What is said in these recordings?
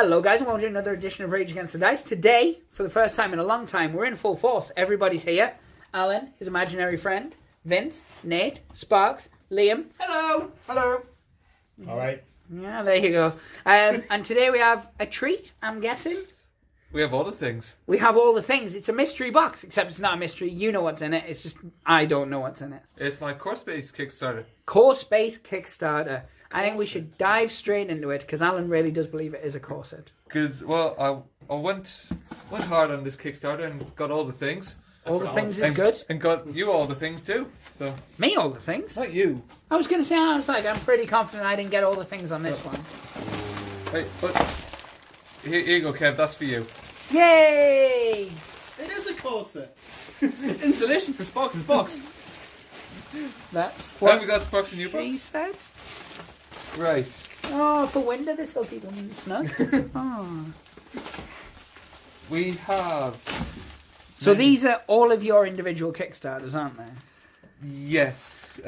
Hello guys, and welcome to another edition of Rage Against the Dice. Today, for the first time in a long time, we're in full force. Everybody's here. Alan, his imaginary friend, Vince, Nate, Sparks, Liam. Hello! Hello! Alright. Yeah, there you go. And today we have a treat, I'm guessing. We have all the things. We have all the things. It's a mystery box, except it's not a mystery. You know what's in it. It's just, I don't know what's in it. It's my course-based Kickstarter. Course-based Kickstarter. I think we should dive straight into it, because Alan really does believe it is a corset. Because, well, I went hard on this Kickstarter and got all the things. All the things is good. And got you all the things too. So Me all the things? not you. I was going to say, I'm pretty confident I didn't get all the things on this one. Wait, but here you go, Kev. That's for you. Yay! It is a corset! It's insulation for Sparks' box. That's And what we got Sparks' new she box. said. Right. Oh, for winter, this will keep them snug. Oh. We have. So these are all of your individual Kickstarters, aren't they? Yes.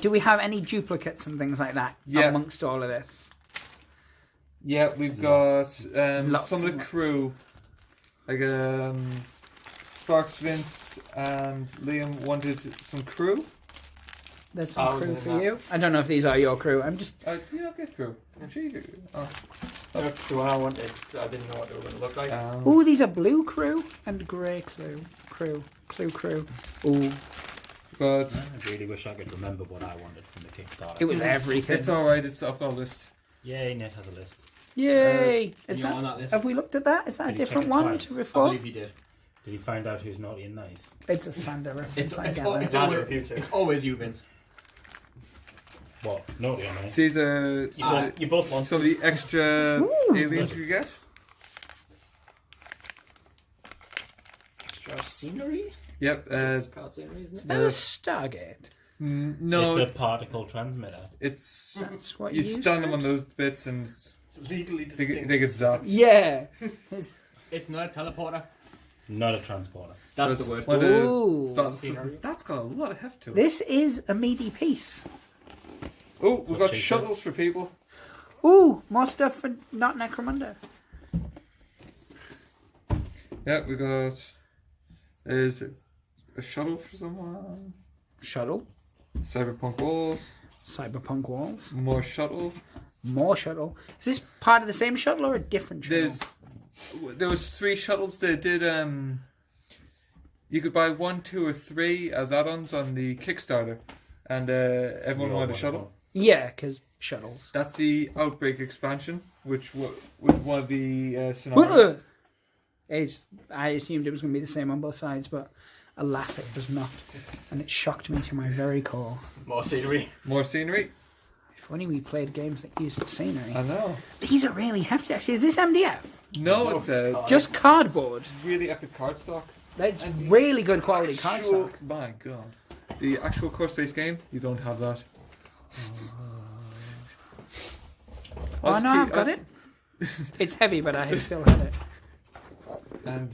Do we have any duplicates and things like that amongst all of this? Yeah, we've got Lots some of and the lots. crew. Like Sparks, Vince, and Liam wanted some crew. There's some crew in for that. you. I don't know if these are your crew. I'm just... You don't get crew. I'm sure you get crew. Oh. That's the one I wanted, so I didn't know what they were going to look like. Ooh, these are blue crew and grey crew. Crew. Ooh. But I really wish I could remember what I wanted from the Kickstarter. It was everything. it's alright, I've got a list. Yay, Nate has a list. Yay! Is you're that, on that list. have we looked at that? Is that Did a you different check it one twice? to I before? believe you did. Did he find out who's naughty and nice? It's a Sander reference, I get that. It's Bad always, review too. it's always you, Vince. What? Naughty and nice? These are You both want some of the extra Ooh. aliens you get. extra scenery? Yep. It's card scenery, isn't Is it? that a Stargate? No, It's a particle transmitter. it's That's what you you stand them said? on those bits and It's legally they distinct. get zapped. Yeah. It's not a teleporter. Not a transporter. That's So the word. it's one of- Ooh. that's got a lot of heft to it. This is a meaty piece. Oh, we've what got she shuttles for people. Ooh, more stuff for not Necromunda. Yeah, we got. There's a shuttle for someone. Shuttle. Cyberpunk walls. Cyberpunk walls. More shuttle. More shuttle. Is this part of the same shuttle or a different shuttle? There was 3 shuttles. They did. You could buy 1, 2, or 3 as add-ons on the Kickstarter, and everyone We all wanted a want shuttle. one. Yeah, because shuttles. That's the Outbreak expansion, which was one of the scenarios. I assumed it was going to be the same on both sides, but alas, it was not. And it shocked me to my very core. More scenery. More scenery. If only we played games that used scenery. I know. These are really hefty, actually. Is this MDF? No, it's a Just cardboard. really epic cardstock. That's really good quality cardstock. My God. The actual course-based game, you don't have that. Oh, no, I've got it. It's heavy, but I still have it. And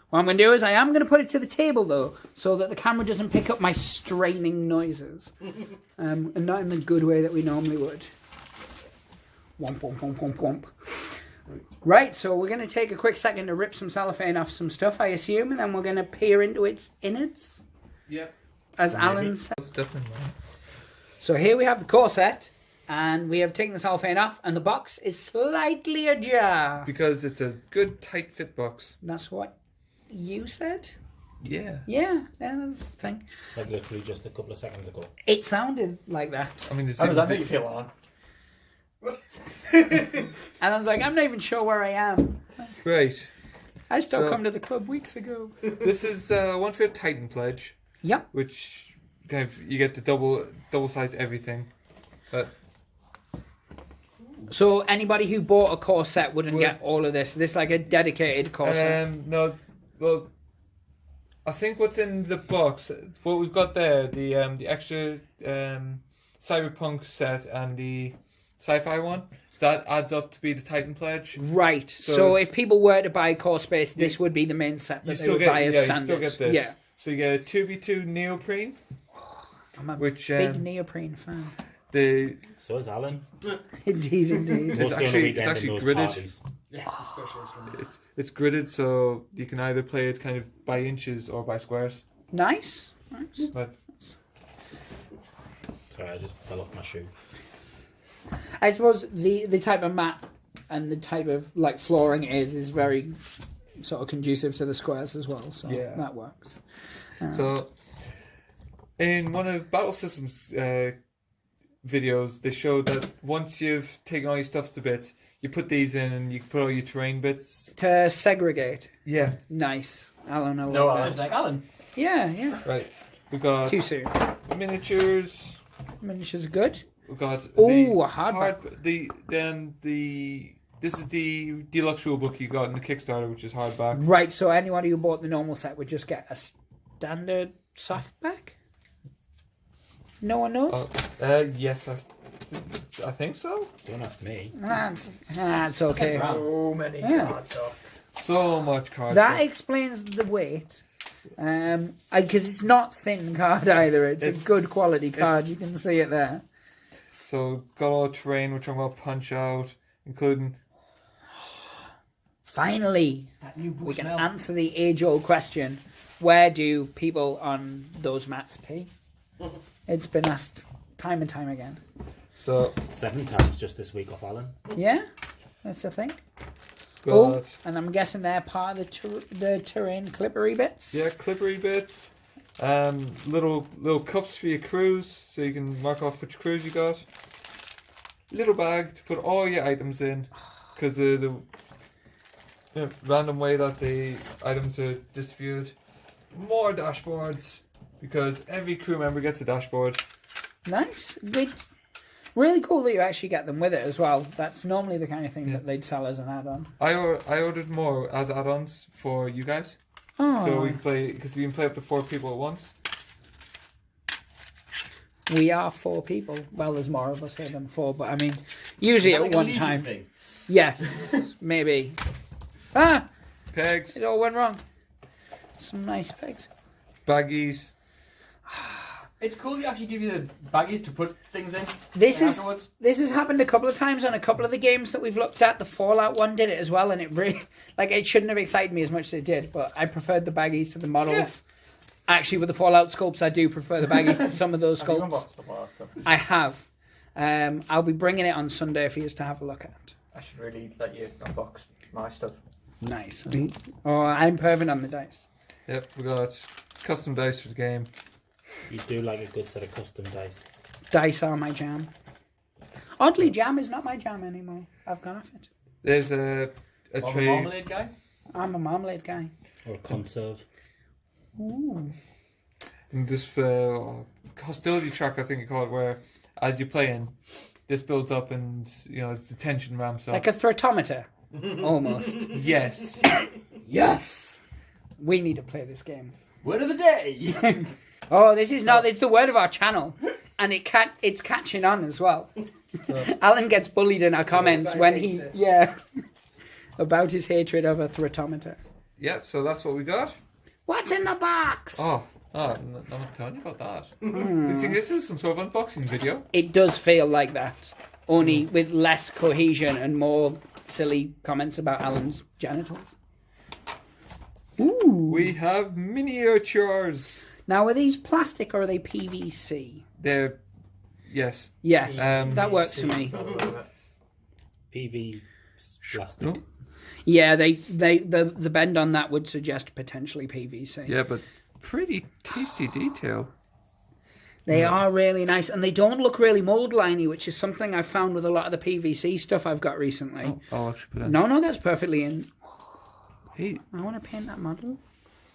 What I'm going to do is I am going to put it to the table, though, so that the camera doesn't pick up my straining noises. And not in the good way that we normally would. Womp, womp, womp, womp, womp. Right, so we're going to take a quick second to rip some cellophane off some stuff, I assume, and then we're going to peer into its innards, yep, as Alan said. that's definitely mine. So here we have the corset, and we have taken the cellophane off, and the box is slightly ajar. Because it's a good tight fit box. That's what you said? Yeah. Yeah, that's the thing. Like literally just a couple of seconds ago. It sounded like that. I mean, How does that make you feel, Alan? And I was like, I'm not even sure where I am. Right. I still So- come to the club weeks ago. This is one for Titan Pledge, Yep. which kind of you get the double size everything. But So anybody who bought a core set wouldn't Would- get all of this. This is like a dedicated core set. no, well, I think what's in the box, what we've got there, the extra cyberpunk set and the sci-fi one, that adds up to be the Titan Pledge. Right. So, So- if people were to buy core space, this would be the main set that You they still would get, buy as yeah, standard. you still get this. Yeah. So you get a 2v2 neoprene, I'm a which big neoprene fan. So is Alan. Indeed. Most of the actually- weekend it's actually in those gridded. parties. Yeah, the specialist one. It's gridded, so you can either play it kind of by inches or by squares. Nice. But Sorry, I just fell off my shoe. I suppose the type of map and the type of like flooring it is very sort of conducive to the squares as well. So Yeah. that works. so, in one of Battle Systems videos, they showed that once you've taken all your stuff to bits, you put these in and you can put all your terrain bits. To segregate. Yeah. Nice. Alan, I like No, that. Alan. Just like Alan. Yeah. Right. We've got Too soon. miniatures. Miniatures are good. We've got Ooh, a hardback. This is the deluxe rulebook you got in the Kickstarter, which is hardback. Right, so anyone who bought the normal set would just get a standard softback? No one knows? Yes, I think so. Don't ask me. That's okay. So many Yeah. cards off. So much cards. That explains the weight. Because it's not thin card either. It's a good quality card. You can see it there. So got all the terrain, which I'm going to punch out, including... Finally, That new book we can smell. answer the age-old question: where do people on those mats pee? It's been asked time and time again. So 7 times just this week off Alan. Yeah, that's the thing. got... Oh, and I'm guessing they're part of the terrain clippery bits. Yeah, clippery bits. Little cups for your crews, so you can mark off which crews you got. Little bag to put all your items in, because the random way that the items are distributed. More dashboards, because every crew member gets a dashboard. Nice. It's really cool that you actually get them with it as well. That's normally the kind of thing that they'd sell as an add-on. I ordered more as add-ons for you guys, Oh, so we can play, because you can play up to 4 people at once. we are 4 people. Well, there's more of us here than 4, but I mean, usually Is that at like a one Legion time. thing? Yes, maybe. Ah, Pegs, it all went wrong. Some nice pegs. baggies. It's cool you actually give you the baggies to put things in. This afterwards. This has happened a couple of times on a couple of the games that we've looked at. The Fallout one did it as well, and it really, it shouldn't have excited me as much as it did. But I preferred the baggies to the models. Actually, with the Fallout sculpts, I do prefer the baggies to some of those Have you sculpts. unboxed the Fallout stuff? I have. I'll be bringing it on Sunday for you to have a look at. I should really let you unbox my stuff. Nice. Oh, I'm perfect on the dice. Yep, we got custom dice for the game. You do like a good set of custom dice. Dice are my jam. Oddly, jam is not my jam anymore. I've gone off it. There's a Or the tray. marmalade guy. I'm a marmalade guy. Or a conserve. Ooh. And this hostility track, I think you call it, where as you're playing, this builds up and as the tension ramps up. Like a thermometer. Almost. Yes. Yes. We need to play this game. Word of the day. Oh, this is not. It's the word of our channel, and it's catching on as well. Alan gets bullied in our comments when he about his hatred of a thermometer. Yeah, so that's what we got. What's in the box? Oh, I'm not telling you about that. You think this is some sort of unboxing video? It does feel like that, only with less cohesion and more silly comments about Alan's genitals. Ooh. We have miniatures. Now, are these plastic or are they PVC? They're yes. Yes, Um, that works for me. PV plastic. No? Yeah, the bend on that would suggest potentially PVC. Yeah, but pretty tasty detail. They are really nice, and they don't look really mold-liney, which is something I've found with a lot of the PVC stuff I've got recently. I'll actually put that. No, that's perfectly in. Hey, I want to paint that model.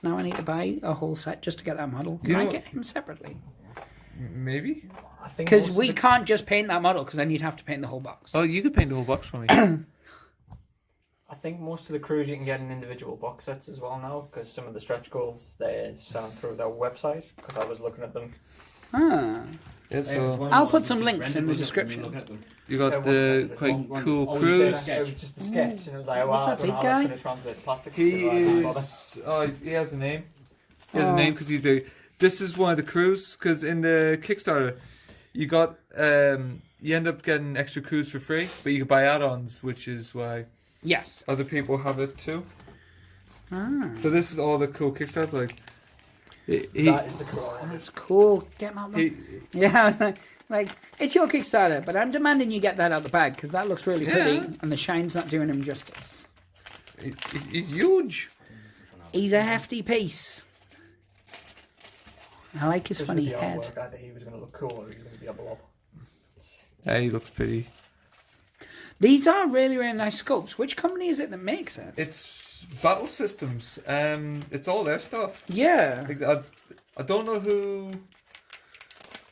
Now I need to buy a whole set just to get that model. Can You I know- get him separately? maybe. I think Because most we of the- can't just paint that model, because then you'd have to paint the whole box. Oh, you could paint the whole box for me. I think most of the crews you can get in individual box sets as well now, because some of the stretch goals they're selling through their website. Because I was looking at them. Ah. Yeah, so I'll put some links in the description. you got the quite cool Oh, you cruise. said It was just a sketch, and it was like, What's wow, that I don't big know how guy? that's going to translate plastics. He so I didn't bother. is. He has a name. He has a Oh. name because he's a. This is one of the crews because in the Kickstarter, you got you end up getting extra crews for free, but you can buy add-ons, which is why Yes. other people have it too. Ah, So this is all the cool Kickstarter. Like, That is the cool one. that's cool. Get out he, Yeah, I was like, it's your Kickstarter, but I'm demanding you get that out the bag because that looks really pretty, Yeah. and the shine's not doing him justice. he's huge. He's a hefty piece. I like his Just funny with the head. artwork, either he was going to look cool or he was going to be a blob. Yeah, he looks pretty. These are really, really nice sculpts. Which company is it that makes it? It's Battle Systems. It's all their stuff. Yeah. Like, I don't know who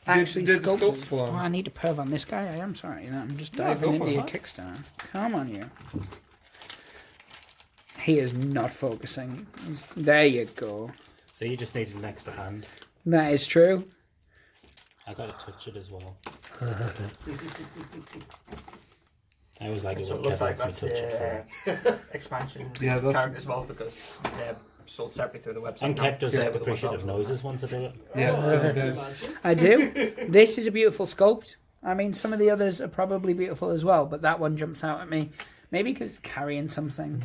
Actually did the sculpted. sculpts for Oh, him. I need to perv on this guy. I am sorry. I'm just No, diving go for into your it. Kickstarter. Come on, you. He is not focusing. There you go. So you just needed an extra hand. That is true. I got to touch it as well. I always like it So when it looks Kev like lets me that's touch it for the expansion Yeah, that's- character as well because they're sold separately through the website. And now. Kev does Yeah, like with the appreciative ones noises once I do it. Yeah, so it is. I do. This is a beautiful sculpt. I mean, some of the others are probably beautiful as well, but that one jumps out at me. Maybe because it's carrying something.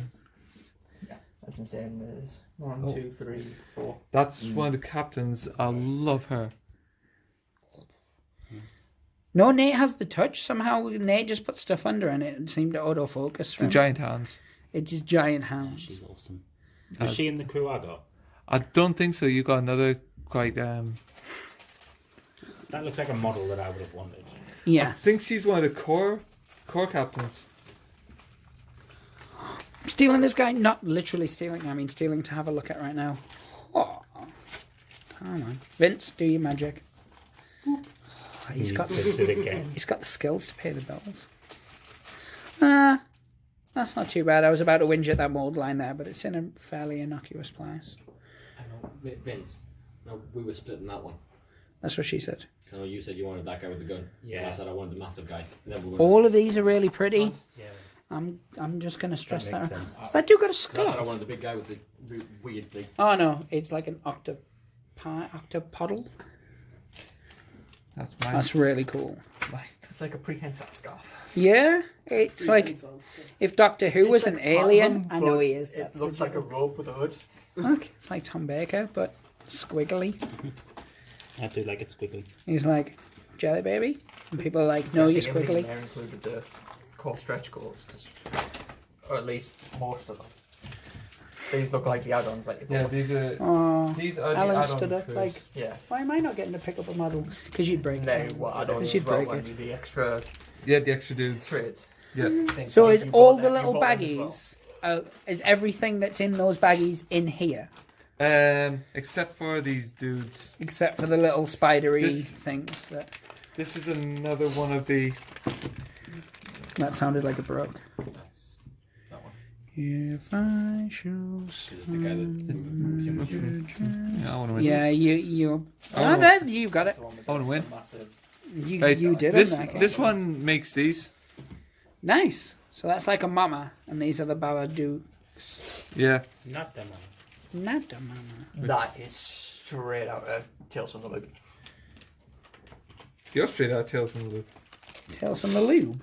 That's what I'm saying. There's 1, 2, 3, 4. That's one of the captains. I love her. No, Nate has the touch. Somehow Nate just put stuff under and it seemed to autofocus. It's For the him. giant hands. It's his giant hands. She's awesome. Was she in the crew I got? I don't think so. You got another quite. That looks like a model that I would have wanted. Yeah. I think she's one of the core captains. Stealing this guy, not literally stealing, I mean stealing to have a look at right now. Oh, come on. Vince, do your magic. Oh, he's got Did it again. he's got the skills to pay the bills. That's not too bad. I was about to whinge at that mold line there, but it's in a fairly innocuous place. I know, Vince. No, we were splitting that one. That's what she said. I know you said you wanted that guy with the gun. Yeah. And I said I wanted the massive guy. And then we were All of these are really pretty. Yeah, I'm just gonna stress that that. makes sense. So I do got a I said I skull. wanted the big guy with the weird big. Oh no, it's like an octopodal. That's mine. That's really cool. It's like a prehensile scarf. Yeah, it's like if Doctor Who was an alien. I know he is. It That's looks like a rope with a hood. Look, it's like Tom Baker, but squiggly. I do like it squiggly. He's like, jelly baby? And people are like, no, you're squiggly. There included the core stretch goals, or at least most of them. These look like the add-ons, like you Yeah, bought. these are Oh, these are the Alan add-on stood up crews. like, Yeah. why am I not getting to pick up a model? Because you'd break They it. were add-ons She'd as well, break weren't it. they? The extra Yeah, the extra dudes. trades. Yeah. things. So You is bought all them- the you little bought them as well. baggies, is everything that's in those baggies in here? Except for these dudes. Except for the little spidery This- things. This is another one of the. That sounded like it broke. That's that one. If I show Is it the guy that. Yeah, I want to win. Yeah, you. Oh. Oh, there, you got it. That's the one with I wanna the win. Massive. You, Right, you did this it. this one makes these. Nice. So that's like a mama, and these are the Babadook. Yeah. Not them. Not a mama. That is straight out of Tales from the Loop. You're straight out of Tales from the Loop. Tales from the Lube.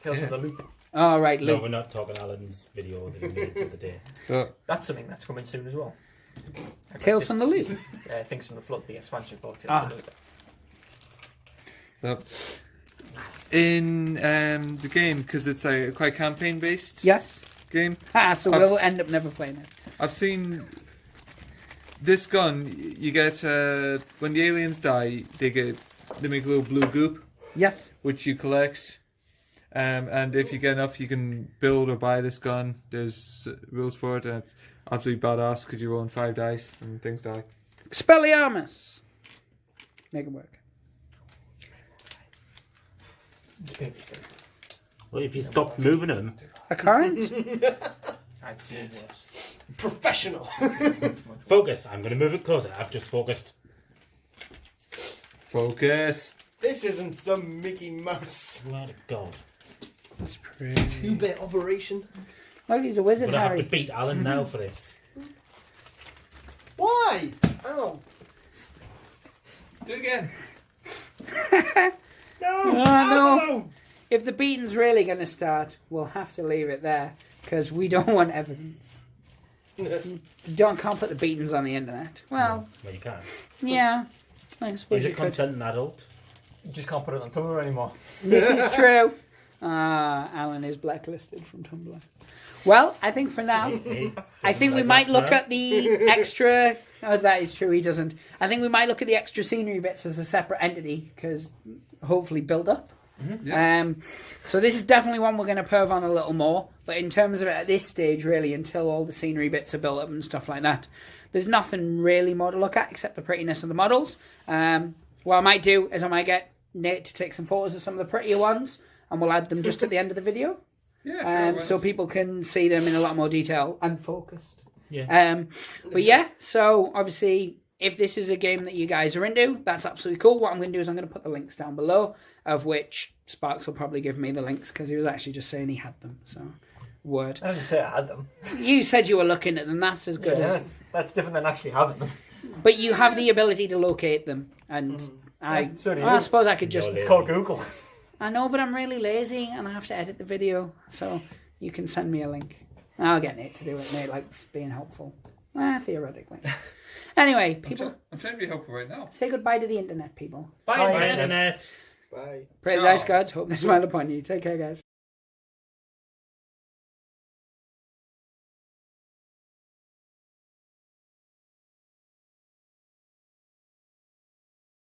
Tales Yeah. from the Loop. Oh, right, No, Lube. we're not talking Alan's video that he made the other day. So That's something that's coming soon as well. Tales from the Lube. Things from the Flood, the expansion book. Tales Ah. from the Loop. in the game, because it's a quite campaign based Yes. game, Ah, so I've- we'll end up never playing it. I've seen this gun. You get when the aliens die, they make a little blue goop, Yes. which you collect. And if you get enough, you can build or buy this gun. There's rules for it, and it's absolutely badass because you're rolling 5 dice and things die. Expelliarmus. Make it work. It's babysitting. Well, if you stop moving them, I can't. I've seen this. Professional. focus. I'm going to move it closer. I've just focused. Focus. This isn't some Mickey Mouse Swear to God. That's pretty. 2-bit operation. Look, he's a wizard, But I have to Harry. beat Alan now for this. Why? Oh. Do it again. if the beating's really going to start, we'll have to leave it there because we don't want evidence. Can't put the beatings on the internet. Well, Well, you can. yeah. I suppose Is you it could. consent an adult? You just can't put it on Tumblr anymore. This is true. Alan is blacklisted from Tumblr. Well, I think for now, I think we might look at the extra. Oh, that is true. He doesn't. I think we might look at the extra scenery bits as a separate entity because hopefully build up. Yeah. So this is definitely one we're going to perv on a little more. But in terms of it at this stage, really, until all the scenery bits are built up and stuff like that, there's nothing really more to look at except the prettiness of the models. What I might do is I might get Nate to take some photos of some of the prettier ones, and we'll add them just at the end of the video. Yeah, sure. So people can see them in a lot more detail and focused. Yeah. But yeah, so obviously, if this is a game that you guys are into, that's absolutely cool. What I'm going to do is I'm going to put the links down below, of which Sparks will probably give me the links because he was actually just saying he had them. So, word. I didn't say I had them. You said you were looking at them. That's as good as. That's different than actually having them. But you have the ability to locate them, and I so do you. I suppose I could just. You're It's called Google. I know, but I'm really lazy and I have to edit the video, so you can send me a link. I'll get Nate to do it. Nate likes being helpful. Theoretically. Anyway, people, I'm trying to be helpful right now. say goodbye to the internet, people. Bye, Bye, internet. Bye. Pray the Ciao. dice gods. Hope they smile upon you. Take care, guys.